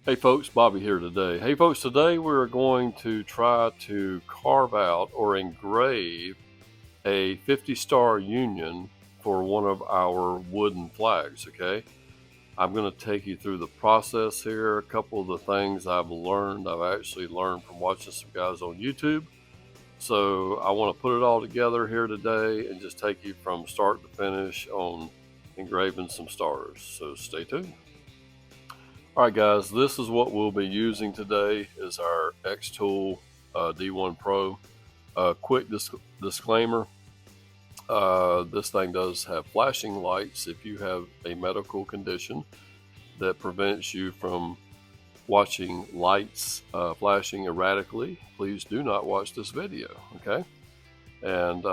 Hey folks, Bobby here today. Hey folks, today we're going to try to carve out or engrave a 50-star union for one of our wooden flags, okay? I'm going to take you through the process here. A couple of the things I've actually learned from watching some guys on YouTube. So I want to put it all together here today and just take you from start to finish on engraving some stars. So stay tuned. Alright guys, this is what we'll be using today is our XTool D1 Pro. Quick disclaimer, this thing does have flashing lights. If you have a medical condition that prevents you from watching lights flashing erratically, please do not watch this video, okay? And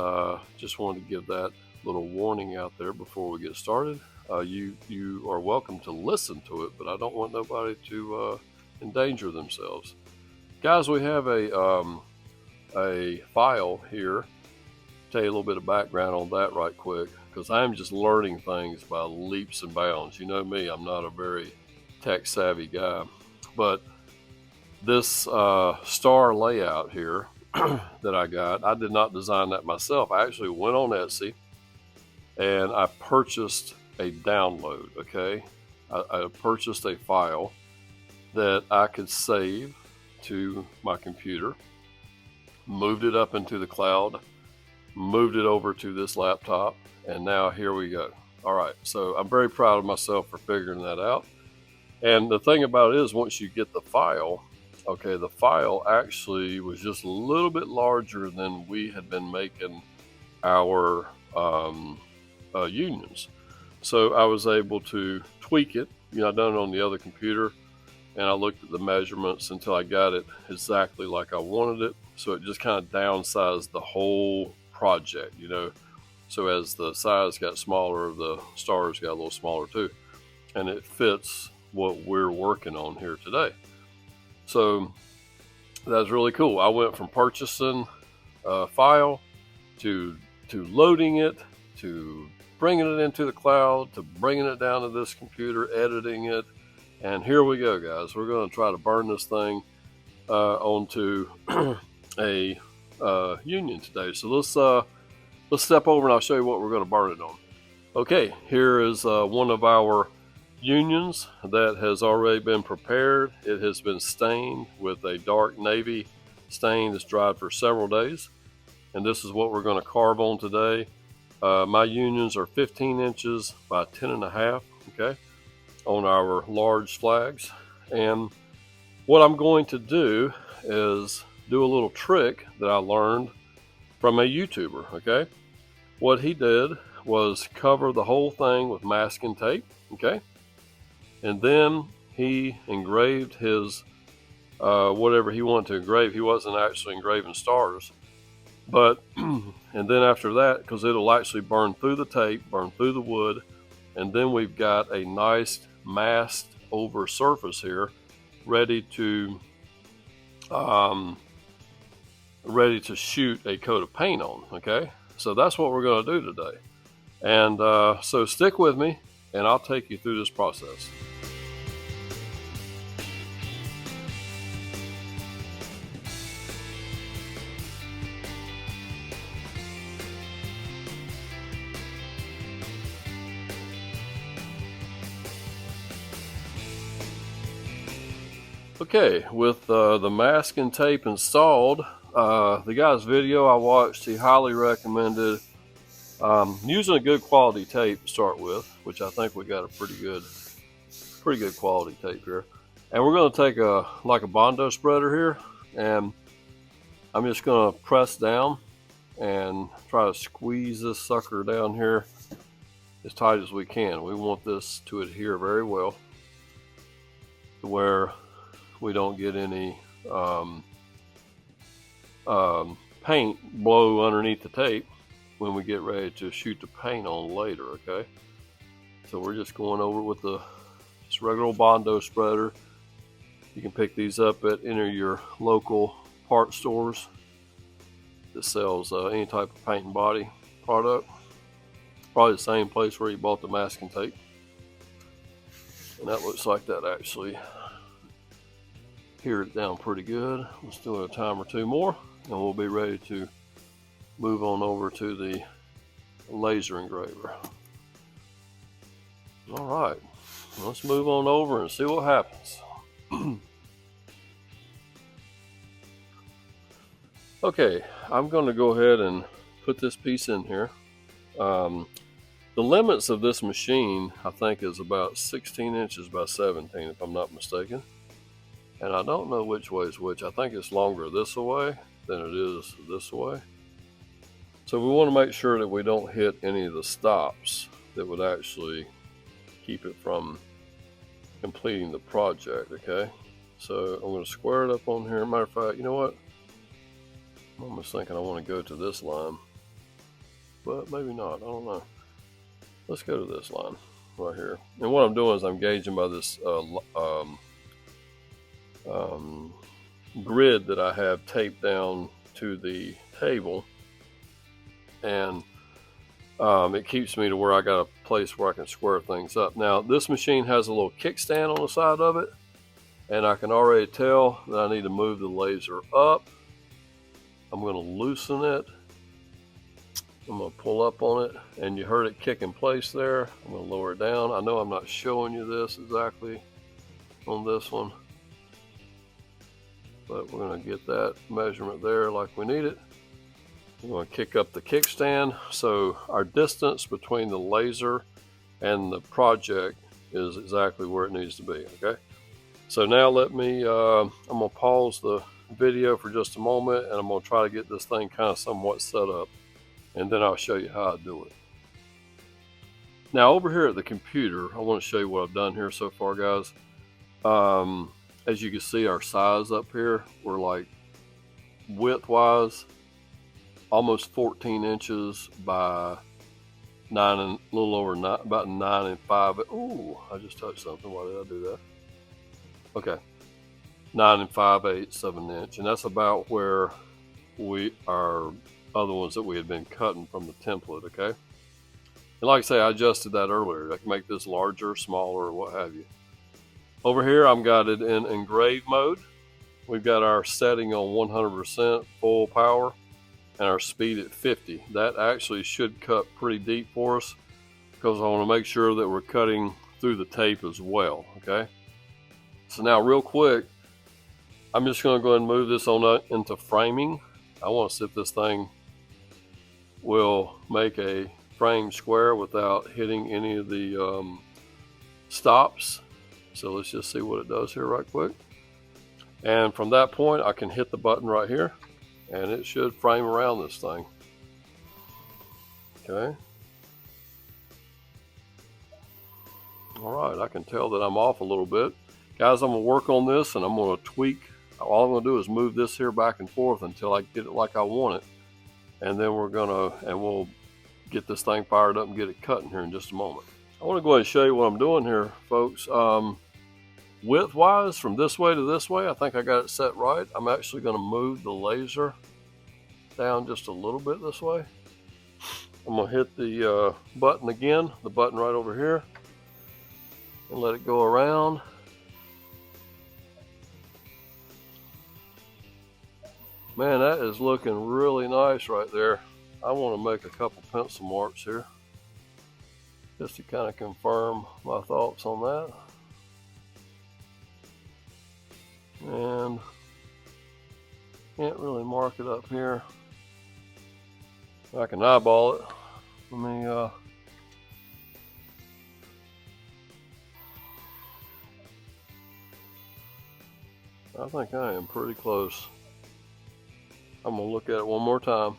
just wanted to give that little warning out there before we get started. You are welcome to listen to it, but I don't want nobody to endanger themselves. Guys, we have a file here. Tell you a little bit of background on that right quick, because I'm just learning things by leaps and bounds. You know me, I'm not a very tech savvy guy, but this star layout here that I got, I did not design that myself. I actually went on Etsy and I purchased a download, okay? I purchased a file that I could save to my computer, moved it up into the cloud, moved it over to this laptop, and now here we go. All right, so I'm very proud of myself for figuring that out. And the thing about it is, once you get the file, okay, the file actually was just a little bit larger than we had been making our unions. So I was able to tweak it. You know, I done it on the other computer, and I looked at the measurements until I got it exactly like I wanted it. So it just kind of downsized the whole project, you know. So as the size got smaller, the stars got a little smaller too. And it fits what we're working on here today. So that's really cool. I went from purchasing a file to loading it, to bringing it into the cloud, to bringing it down to this computer, editing it, and here we go, guys. We're going to try to burn this thing onto a union today. So let's step over and I'll show you what we're going to burn it on. Okay, here is one of our unions that has already been prepared. It has been stained with a dark navy stain that's dried for several days, and this is what we're going to carve on today. My unions are 15 inches by 10.5, okay, on our large flags. And what I'm going to do is do a little trick that I learned from a YouTuber, okay? What he did was cover the whole thing with masking tape, okay? And then he engraved his whatever he wanted to engrave. He wasn't actually engraving stars. But, and then after that, because it'll actually burn through the tape, burn through the wood, and then we've got a nice masked over surface here, ready to shoot a coat of paint on, okay? So that's what we're going to do today. And so stick with me, and I'll take you through this process. Okay, with the masking tape installed, the guy's video I watched, he highly recommended using a good quality tape to start with, which I think we got a pretty good quality tape here. And we're going to take like a Bondo spreader here, and I'm just going to press down and try to squeeze this sucker down here as tight as we can. We want this to adhere very well to where we don't get any paint blow underneath the tape when we get ready to shoot the paint on later, okay? So we're just going over with this regular Bondo spreader. You can pick these up at any of your local part stores that sells any type of paint and body product. Probably the same place where you bought the masking tape. And that looks like that actually. Hear it down pretty good. Let's do it a time or two more, and we'll be ready to move on over to the laser engraver. All right, let's move on over and see what happens. Okay, I'm going to go ahead and put this piece in here. The limits of this machine, I think, is about 16 inches by 17, if I'm not mistaken. And I don't know which way is which. I think it's longer this way than it is this way. So we want to make sure that we don't hit any of the stops that would actually keep it from completing the project, okay? So I'm going to square it up on here. Matter of fact, you know what? I'm almost thinking I want to go to this line, but maybe not. I don't know. Let's go to this line right here. And what I'm doing is I'm gauging by this grid that I have taped down to the table, and it keeps me to where I got a place where I can square things up. Now this machine has a little kickstand on the side of it, and I can already tell that I need to move the laser up. I'm going to loosen it. I'm going to pull up on it, and you heard it kick in place there. I'm going to lower it down. I know I'm not showing you this exactly on this one, but we're going to get that measurement there like we need it. I'm going to kick up the kickstand, so our distance between the laser and the project is exactly where it needs to be, okay? So now let me, I'm going to pause the video for just a moment, and I'm going to try to get this thing kind of somewhat set up, and then I'll show you how I do it. Now over here at the computer, I want to show you what I've done here so far, guys. As you can see, our size up here, we're like width-wise almost 14 inches by 9 and a little over 9, about 9 and 5. Ooh, I just touched something. Why did I do that? Okay, 9 5/8 of an inch, and that's about where our other ones that we had been cutting from the template. Okay, and like I say, I adjusted that earlier. I can make this larger, smaller, or what have you. Over here, I've got it in Engrave mode. We've got our setting on 100% full power and our speed at 50. That actually should cut pretty deep for us, because I want to make sure that we're cutting through the tape as well. Okay, so now real quick, I'm just going to go ahead and move this on into framing. I want to see if this thing will make a frame square without hitting any of the stops. So let's just see what it does here right quick. And from that point, I can hit the button right here, and it should frame around this thing. Okay. All right, I can tell that I'm off a little bit. Guys, I'm going to work on this, and I'm going to tweak. All I'm going to do is move this here back and forth until I get it like I want it. And then we'll get this thing fired up and get it cutting here in just a moment. I want to go ahead and show you what I'm doing here, folks. Width-wise, from this way to this way, I think I got it set right. I'm actually going to move the laser down just a little bit this way. I'm going to hit the button again, the button right over here, and let it go around. Man, that is looking really nice right there. I want to make a couple pencil marks here just to kind of confirm my thoughts on that. And can't really mark it up here. I can eyeball it. Let me I think I am pretty close. I'm gonna look at it one more time.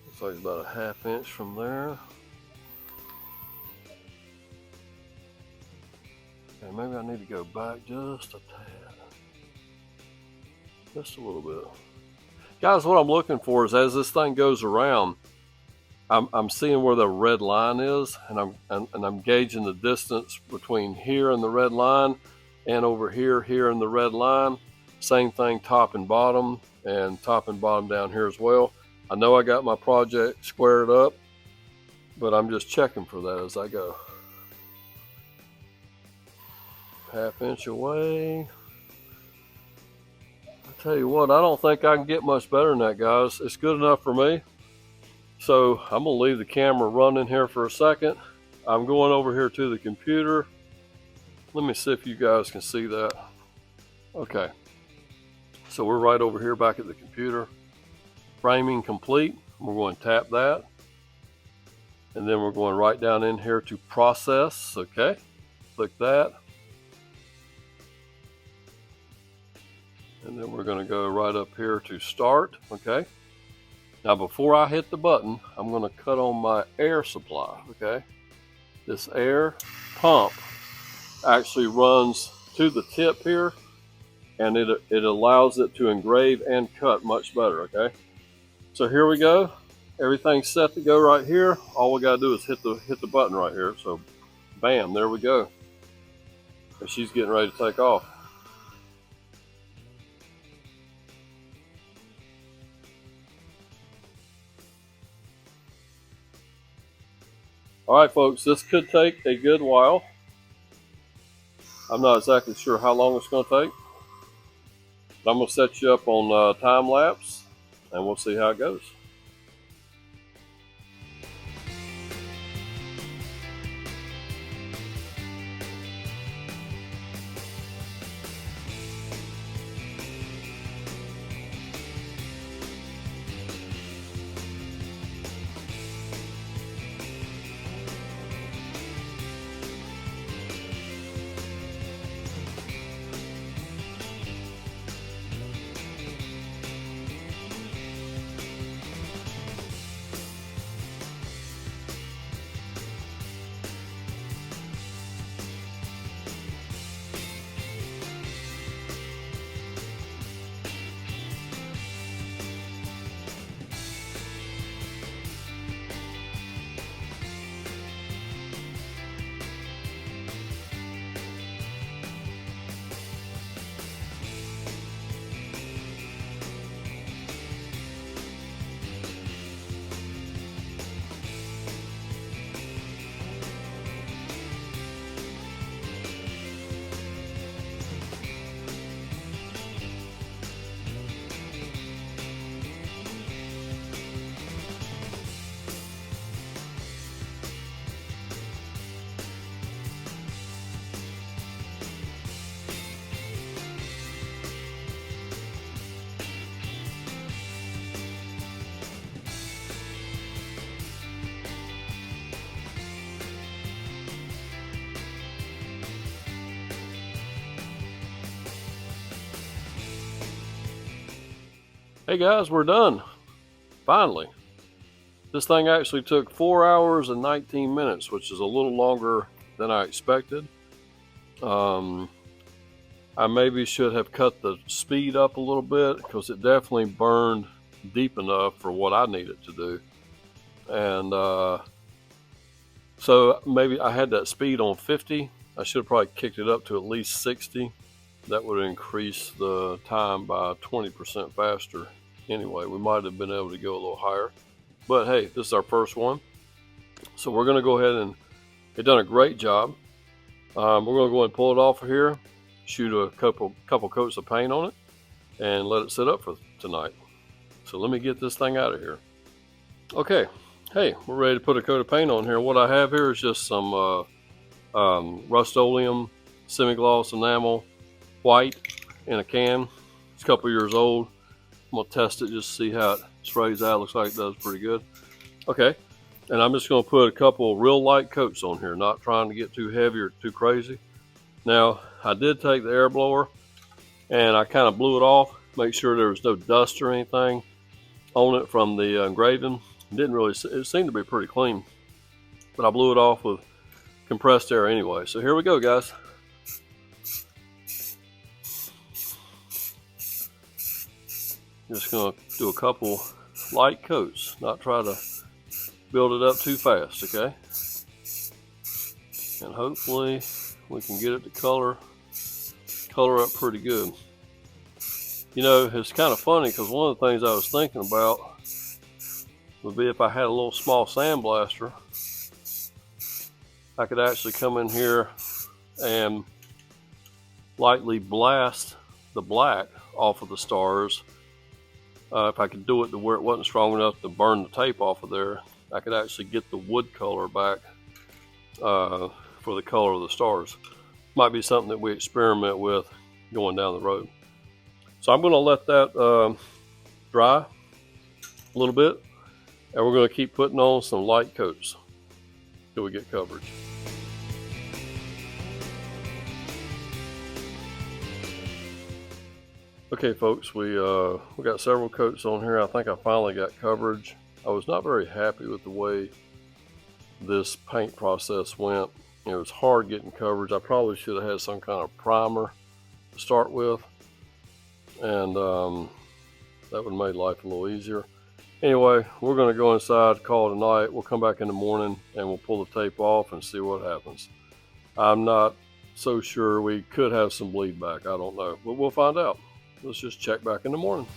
Looks like it's about a 1/2 inch from there. Okay, maybe I need to go back just a tad. Just a little bit. Guys, what I'm looking for is, as this thing goes around, I'm seeing where the red line is, and I'm gauging the distance between here and the red line and over here and the red line. Same thing top and bottom, and top and bottom down here as well. I know I got my project squared up, but I'm just checking for that as I go. 1/2 inch away. I tell you what, I don't think I can get much better than that, guys. It's good enough for me. So I'm gonna leave the camera running here for a second. I'm going over here to the computer. Let me see if you guys can see that. Okay, so we're right over here back at the computer. Framing complete. We're going to tap that. And then we're going right down in here to process. Okay, click that. And then we're going to go right up here to start. Okay. Now before I hit the button, I'm going to cut on my air supply. Okay. This air pump actually runs to the tip here, and it allows it to engrave and cut much better. Okay. So here we go. Everything's set to go right here. All we got to do is hit the button right here. So bam, there we go. And she's getting ready to take off. All right, folks, this could take a good while. I'm not exactly sure how long it's going to take. But I'm going to set you up on time lapse, and we'll see how it goes. Hey guys, we're done. Finally. This thing actually took 4 hours and 19 minutes, which is a little longer than I expected. I maybe should have cut the speed up a little bit because it definitely burned deep enough for what I needed to do. And so maybe I had that speed on 50. I should have probably kicked it up to at least 60. That would increase the time by 20% faster. Anyway, we might have been able to go a little higher. But hey, this is our first one. So we're going to go ahead and it's done a great job. We're going to go ahead and pull it off of here, shoot a couple coats of paint on it, and let it sit up for tonight. So let me get this thing out of here. Okay, hey, we're ready to put a coat of paint on here. What I have here is just some Rust-Oleum semi-gloss enamel white in a can. It's a couple years old. I'm gonna test it just to see how it sprays out. Looks like it does pretty good. Okay, and I'm just gonna put a couple real light coats on here, not trying to get too heavy or too crazy. Now, I did take the air blower and I kind of blew it off, make sure there was no dust or anything on it from the engraving. It seemed to be pretty clean, but I blew it off with compressed air anyway. So here we go, guys. Just gonna do a couple light coats, not try to build it up too fast, okay? And hopefully we can get it to color up pretty good. You know, it's kind of funny because one of the things I was thinking about would be if I had a little small sandblaster, I could actually come in here and lightly blast the black off of the stars. If I could do it to where it wasn't strong enough to burn the tape off of there, I could actually get the wood color back for the color of the stars. Might be something that we experiment with going down the road. So I'm going to let that dry a little bit, and we're going to keep putting on some light coats till we get coverage. Okay folks, we got several coats on here. I think I finally got coverage. I was not very happy with the way this paint process went. It was hard getting coverage. I probably should have had some kind of primer to start with, and that would have made life a little easier. Anyway, we're going to go inside, call it a night. We'll come back in the morning and we'll pull the tape off and see what happens. I'm not so sure. We could have some bleed back. I don't know, but we'll find out. Let's just check back in the morning.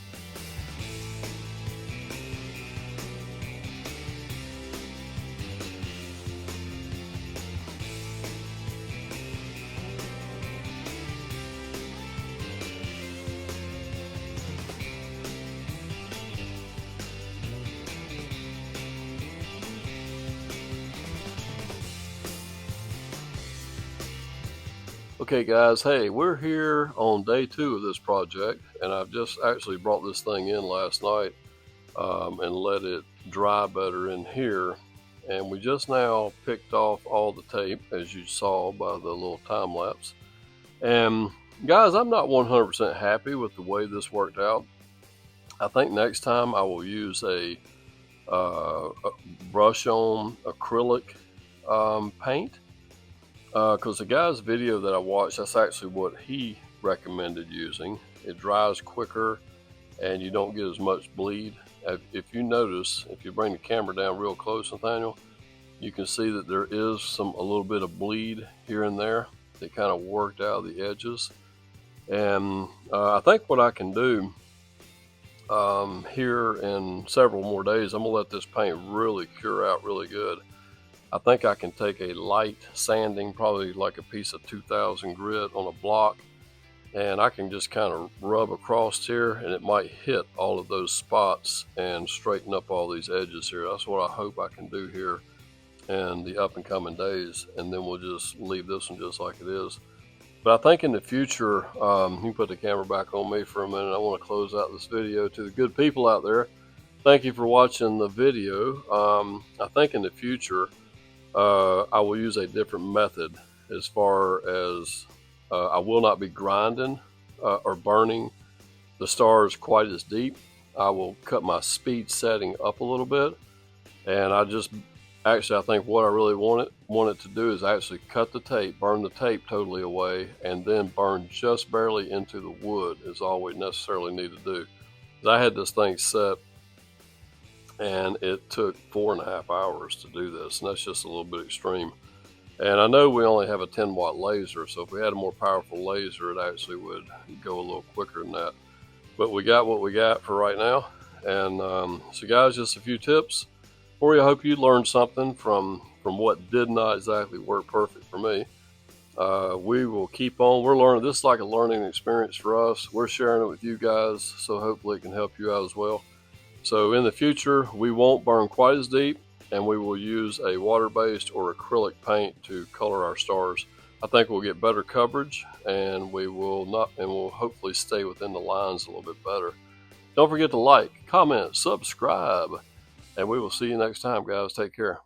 Okay guys, hey, we're here on day 2 of this project, and I've just actually brought this thing in last night and let it dry better in here, and we just now picked off all the tape, as you saw by the little time lapse. And guys, I'm not 100% happy with the way this worked out. I think next time I will use a brush on acrylic paint. Because the guy's video that I watched, that's actually what he recommended using. It dries quicker and you don't get as much bleed. If you notice, if you bring the camera down real close, Nathaniel, you can see that there is a little bit of bleed here and there that kind of worked out the edges. And I think what I can do here in several more days, I'm gonna let this paint really cure out really good. I think I can take a light sanding, probably like a piece of 2000 grit on a block, and I can just kind of rub across here, and it might hit all of those spots and straighten up all these edges here. That's what I hope I can do here in the up and coming days, and then we'll just leave this one just like it is. But I think in the future, you can put the camera back on me for a minute. I want to close out this video. To the good people out there, thank you for watching the video. I think in the future, I will use a different method as far as I will not be grinding or burning the stars quite as deep. I will cut my speed setting up a little bit, and I think what I really want it to do is actually cut the tape, burn the tape totally away, and then burn just barely into the wood is all we necessarily need to do. I had this thing set, and it took 4.5 hours to do this, and that's just a little bit extreme. And I know we only have a 10-watt laser, so if we had a more powerful laser, it actually would go a little quicker than that. But we got what we got for right now. And so guys, just a few tips for you. I hope you learned something from what did not exactly work perfect for me. We will keep on. We're learning. This is like a learning experience for us. We're sharing it with you guys, so hopefully it can help you out as well. So in the future, we won't burn quite as deep, and we will use a water-based or acrylic paint to color our stars. I think we'll get better coverage, and we'll hopefully stay within the lines a little bit better. Don't forget to like, comment, subscribe, and we will see you next time, guys. Take care.